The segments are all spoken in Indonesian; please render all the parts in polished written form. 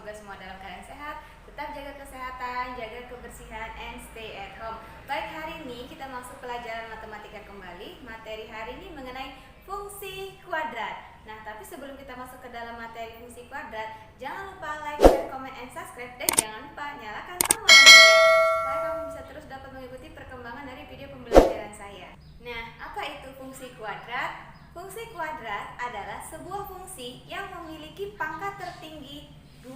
semoga semua dalam keadaan sehat. Tetap jaga kesehatan, jaga kebersihan, and stay at home. Baik, hari ini kita masuk pelajaran matematika kembali. Materi hari ini mengenai fungsi kuadrat. Nah, tapi sebelum kita masuk ke dalam materi fungsi kuadrat, jangan lupa like, share, comment, and subscribe. Dan jangan lupa nyalakan tombol loncengnya supaya kamu bisa terus dapat mengikuti perkembangan dari video pembelajaran saya. Nah, apa itu fungsi kuadrat? Fungsi kuadrat adalah sebuah fungsi yang memiliki pangkat tertinggi 2.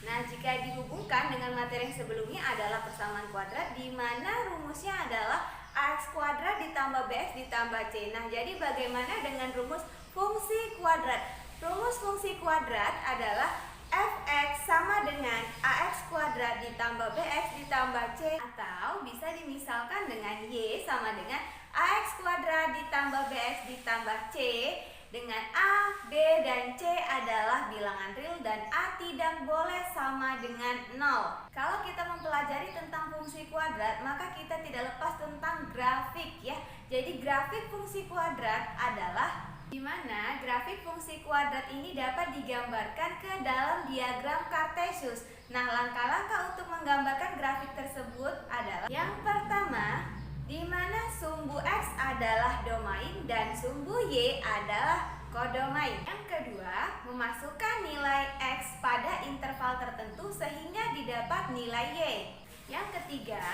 Nah, jika dihubungkan dengan materi yang sebelumnya adalah persamaan kuadrat, di mana rumusnya adalah ax kuadrat ditambah bx ditambah c. Nah, jadi bagaimana dengan rumus fungsi kuadrat? Rumus fungsi kuadrat adalah fx sama dengan ax kuadrat ditambah bx ditambah c, atau bisa dimisalkan dengan y sama dengan ax kuadrat ditambah bx ditambah c, dengan a, b, dan c adalah bilangan real dan a tidak boleh sama dengan 0. Kalau kita mempelajari tentang fungsi kuadrat, maka kita tidak lepas tentang grafik ya. Jadi grafik fungsi kuadrat adalah di mana grafik fungsi kuadrat ini dapat digambarkan ke dalam diagram Cartesius. Nah, langkah-langkah untuk menggambarkan grafik tersebut adalah yang pertama, di mana sumbu X adalah domain dan sumbu Y adalah kodomain. Yang kedua, memasukkan nilai X pada interval tertentu sehingga didapat nilai Y. Yang ketiga,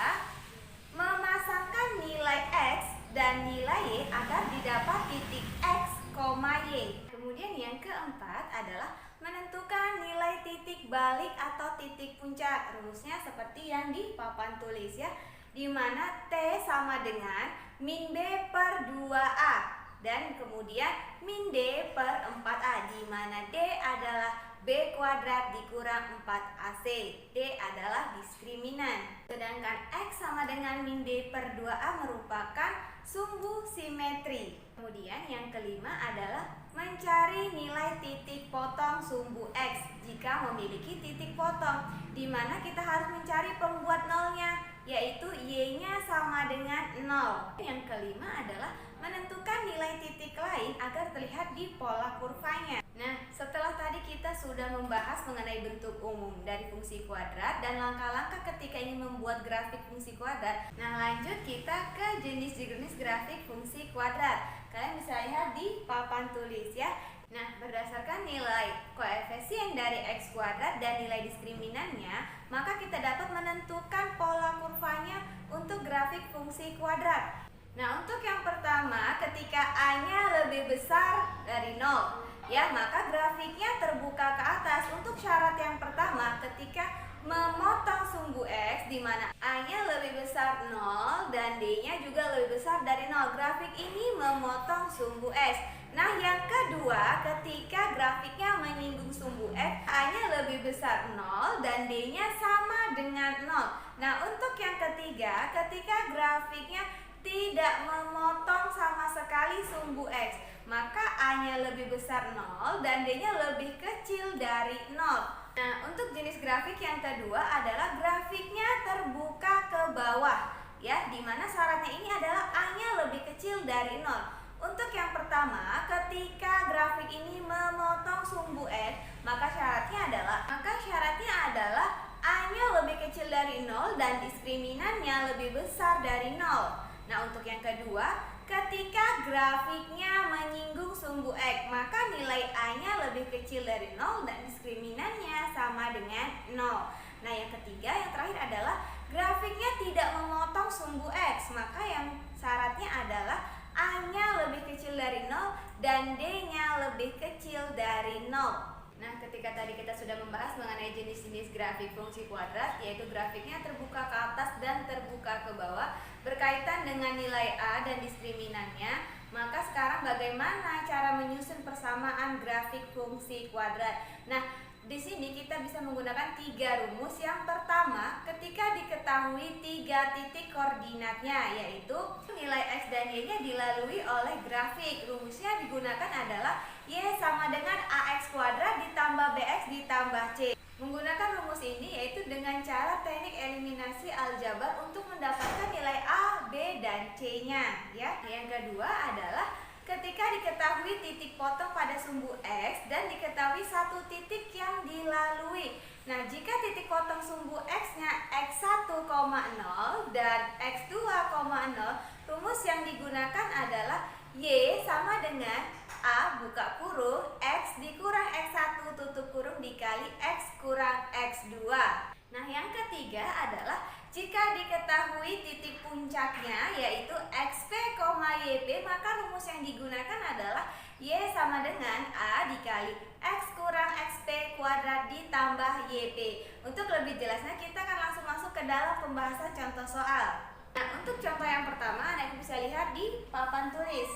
memasangkan nilai X dan nilai Y agar didapat titik X, Y. Kemudian yang keempat adalah menentukan nilai titik balik atau titik puncak. Rumusnya seperti yang di papan tulis ya, di mana T sama dengan min B per 2A dan kemudian min D per 4A, di mana D adalah B kuadrat dikurang 4AC. D adalah diskriminan. Sedangkan X sama dengan min D per 2A merupakan sumbu simetri. Kemudian yang kelima adalah mencari nilai titik potong sumbu X jika memiliki titik potong, di mana kita harus mencari pembuat nolnya, yaitu Y-nya sama dengan 0. Yang kelima adalah menentukan nilai titik lain agar terlihat di pola kurvanya. Nah, setelah tadi kita sudah membahas mengenai bentuk umum dari fungsi kuadrat dan langkah-langkah ketika ingin membuat grafik fungsi kuadrat. Nah, lanjut kita ke jenis-jenis grafik fungsi kuadrat. Kalian bisa lihat di papan tulis ya. Nah, berdasarkan nilai koefisien dari X kuadrat dan nilai diskriminannya, maka kita dapat menentukan pola kurvanya untuk grafik fungsi kuadrat. Nah, untuk yang pertama, ketika A-nya lebih besar dari 0, ya, maka grafiknya terbuka ke atas. Untuk syarat yang pertama, ketika memotong sumbu X, di mana A-nya lebih besar 0 dan D-nya juga lebih besar dari 0, grafik ini memotong sumbu X. Nah, yang kedua, ketika grafiknya menyinggung sumbu X, A-nya lebih besar 0 dan D-nya sama dengan 0. Nah, untuk yang ketiga, ketika grafiknya tidak memotong sama sekali sumbu X, maka A-nya lebih besar 0 dan D-nya lebih kecil dari 0. Nah, untuk jenis grafik yang kedua adalah grafiknya terbuka ke bawah ya, dimana syaratnya ini adalah A-nya lebih kecil dari 0. Untuk yang pertama, ketika grafik ini memotong sumbu X, maka syaratnya adalah A-nya lebih kecil dari 0 dan diskriminannya lebih besar dari 0. Nah, untuk yang kedua, ketika grafiknya menyinggung sumbu X, maka nilai A-nya lebih kecil dari 0 dan diskriminannya sama dengan 0. Nah, yang ketiga, yang terakhir adalah grafiknya tidak memotong sumbu X, maka yang syaratnya adalah A-nya lebih kecil dari 0 dan D-nya lebih kecil dari 0. Nah, ketika tadi kita sudah membahas mengenai jenis-jenis grafik fungsi kuadrat, yaitu grafiknya terbuka ke atas dan terbuka ke bawah, berkaitan dengan nilai A dan diskriminannya, maka sekarang bagaimana cara menyusun persamaan grafik fungsi kuadrat? Nah, di sini kita bisa menggunakan 3 rumus. Yang pertama, ketika diketahui 3 titik koordinatnya, yaitu nilai X dan Y-nya dilalui oleh grafik. Rumusnya digunakan adalah Y sama dengan AX kuadrat ditambah BX ditambah C. Menggunakan rumus ini yaitu dengan cara teknik eliminasi aljabar untuk mendapatkan nilai A, B, dan C-nya ya. Yang kedua adalah ketika jika diketahui titik potong pada sumbu X dan diketahui satu titik yang dilalui. Nah, jika titik potong sumbu X-nya X1, 0 dan X2, 0, rumus yang digunakan adalah Y sama dengan A buka kurung X dikurang X1 tutup kurung dikali X kurang X2. Nah, yang ketiga adalah jika diketahui titik puncaknya yaitu XP, YP, maka rumus yang digunakan adalah Y sama dengan A dikali X kurang XP kuadrat ditambah YP. Untuk lebih jelasnya kita akan langsung masuk ke dalam pembahasan contoh soal. Nah, untuk contoh yang pertama Anda bisa lihat di papan tulis.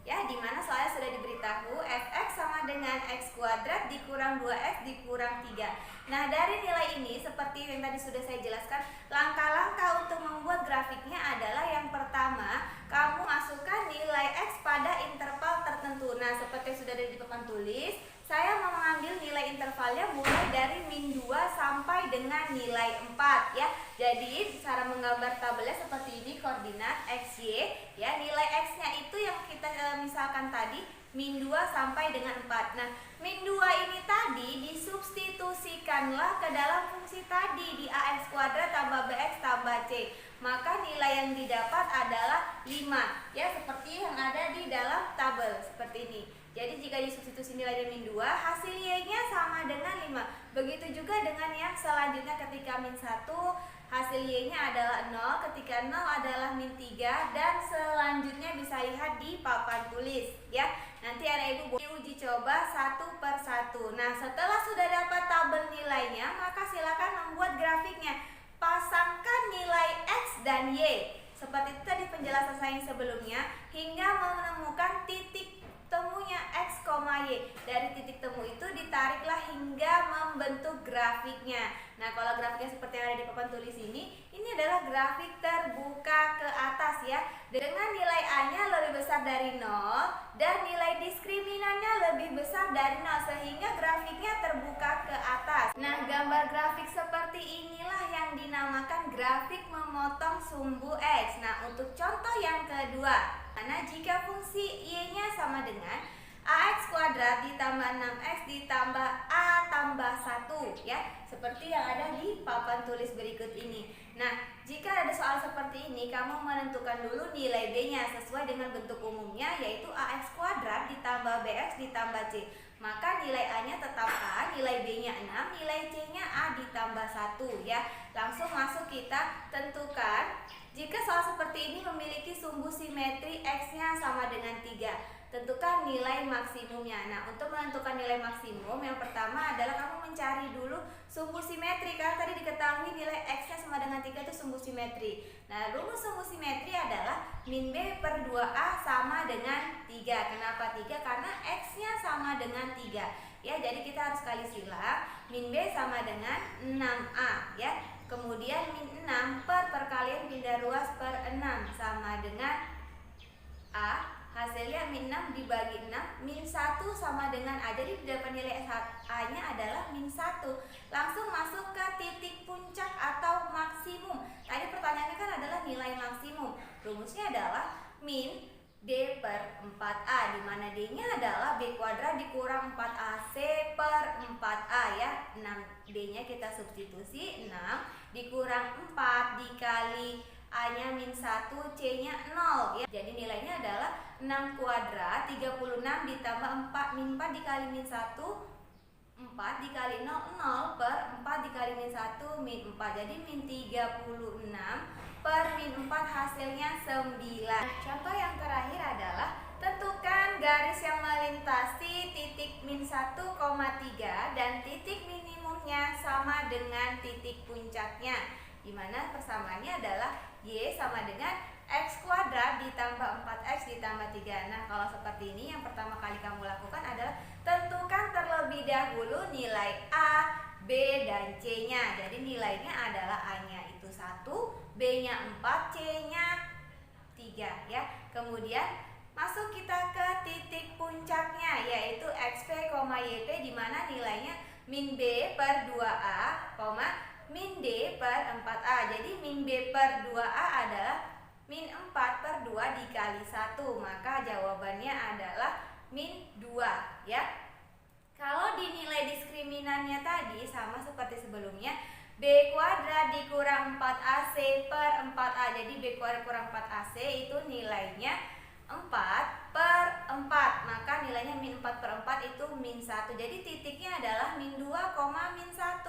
Ya, di mana soalnya sudah diberitahu fx sama dengan x kuadrat dikurang 2x dikurang 3. Nah, dari nilai ini seperti yang tadi sudah saya jelaskan, langkah-langkah untuk membuat grafiknya adalah yang pertama, kamu masukkan nilai x pada interval tertentu. Nah, seperti yang sudah ada di papan tulis, saya mau mengambil nilai intervalnya mulai dari min 2 sampai dengan nilai 4 ya. Jadi cara menggambar tabelnya seperti ini, koordinat XY ya. Nilai X-nya itu yang kita misalkan tadi min 2 sampai dengan 4. Nah, min 2 ini tadi disubstitusikanlah ke dalam fungsi tadi di AX kuadrat tambah BX tambah C. Maka nilai yang didapat adalah 5 ya, seperti yang ada di dalam tabel seperti ini. Jadi jika disubstitusi nilainya min 2, hasil Y-nya sama dengan 5. Begitu juga dengan yang selanjutnya ketika min 1, hasil Y-nya adalah 0, ketika 0 adalah min 3, dan selanjutnya bisa lihat di papan tulis ya. Nanti anak ibu boleh uji coba satu per satu. Nah, setelah sudah dapat tabel nilainya, maka silakan membuat grafiknya. Pasangkan nilai X dan Y seperti itu tadi penjelasan saya yang sebelumnya, hingga menemukan titik temunya X, Y. Dari titik temu itu ditariklah hingga membentuk grafiknya. Nah, kalau grafiknya seperti yang ada di papan tulis ini adalah grafik terbuka ke atas ya. Dengan nilai A-nya lebih besar dari 0 dan nilai diskriminannya lebih besar dari 0 sehingga grafiknya terbuka ke atas. Nah, gambar grafik seperti inilah yang dinamakan grafik memotong sumbu X. Nah, untuk contoh yang kedua, karena jika fungsi Y-nya sama dengan AX kuadrat ditambah 6X ditambah A tambah 1 ya, seperti yang ada di papan tulis berikut ini. Nah, jika ada soal seperti ini, kamu menentukan dulu nilai B-nya sesuai dengan bentuk umumnya, yaitu AX kuadrat ditambah BX ditambah C. Maka nilai A-nya tetap A, nilai B-nya 6, nilai C-nya A ditambah 1 ya. Langsung masuk kita tentukan. Jika soal seperti ini memiliki sumbu simetri X-nya sama dengan 3, tentukan nilai maksimumnya. Nah, untuk menentukan nilai maksimum, yang pertama adalah kamu mencari dulu sumbu simetri. Karena tadi diketahui nilai X-nya sama dengan 3 itu sumbu simetri. Nah, rumus sumbu simetri adalah min B per 2A sama dengan 3. Kenapa 3? Karena X-nya sama dengan 3. Ya, jadi kita harus kali silang. Min B sama dengan 6A ya. Kemudian min 6 per perkalian pindah ruas per 6 sama dengan A. Hasilnya min 6 dibagi 6, min 1 sama dengan A. Jadi dapat nilai A-nya adalah min 1. Langsung masuk ke titik puncak atau maksimum. Tadi pertanyaannya kan adalah nilai maksimum. Rumusnya adalah min D per 4A, di mana D-nya adalah B kuadrat dikurang 4AC per 4A ya. 6D-nya kita substitusi, 6 dikurang 4 dikali A-nya min 1, C-nya 0 ya. Jadi nilainya adalah 6 kuadrat 36 ditambah 4 min 4 dikali min 1, 4 dikali 0, 0 per 4 dikali min 1 min 4. Jadi min 36 per min 4 hasilnya 9. Contoh yang terakhir adalah tentukan garis yang melintasi titik min 1,3 dan titik minimumnya sama dengan titik puncaknya, di mana persamaannya adalah Y sama dengan X kuadrat ditambah 4X ditambah 3. Nah, kalau seperti ini yang pertama kali kamu lakukan adalah tentukan terlebih dahulu nilai A, B, dan C-nya. Jadi nilainya adalah A-nya itu 1, B-nya 4, C-nya 3 ya. Kemudian masuk kita ke titik puncaknya yaitu XP, YP, di mana nilainya min B per 2A, min D per 4A. Jadi min B per 2A adalah min 4 per 2 dikali 1, maka jawabannya adalah min 2 ya. Kalau di nilai diskriminannya tadi sama seperti sebelumnya, B kuadrat dikurang 4AC per 4A. Jadi B kuadrat kurang 4AC itu nilainya 4 per 4, maka nilainya min 4 per 4 itu min 1. Jadi titiknya adalah min 2, min 1,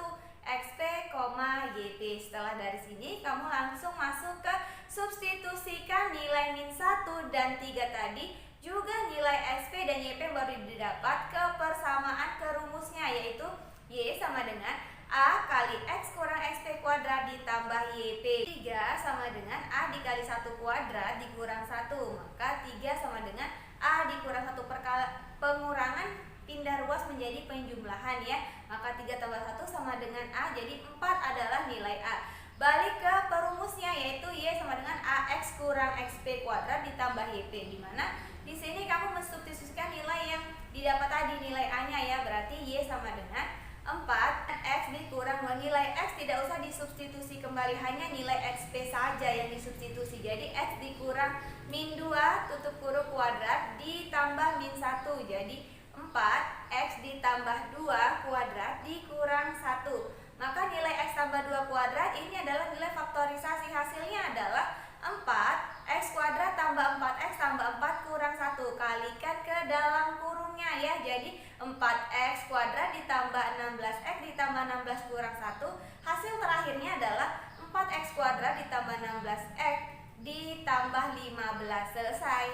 XP, YP. Setelah dari sini kamu langsung masuk ke substitusikan nilai min 1 dan 3 tadi, juga nilai XP dan YP baru didapat ke persamaan ke rumusnya, yaitu Y sama dengan A kali X kurang XP kuadrat ditambah YP. 3 sama dengan A dikali 1 kuadrat dikurang 1, maka 3 sama dengan A dikurang 1 per pengurangan pindah ruas menjadi penjumlahan ya. Maka 3 tambah 1 sama dengan A, jadi 4 adalah nilai A. Balik ke perumusnya, yaitu Y sama dengan AX kurang XP kuadrat ditambah YP, dimana di sini kamu mensubstitusikan nilai yang didapat tadi, nilai A-nya ya. Berarti Y sama dengan 4X dikurang 2. Nilai X tidak usah disubstitusi kembali, hanya nilai XP saja yang disubstitusi. Jadi X dikurang min 2 tutup kurung kuadrat ditambah min 1. Jadi 4X ditambah 2 kuadrat dikurang 1. Maka nilai X tambah 2 kuadrat ini adalah nilai faktorisasi. Hasilnya adalah 4X kuadrat tambah 4X tambah 4 kurang 1. Kalikan ke dalam kurungnya ya. Jadi 4X kuadrat ditambah 16X ditambah 16 kurang 1. Hasil terakhirnya adalah 4X kuadrat ditambah 16X ditambah 15. Selesai.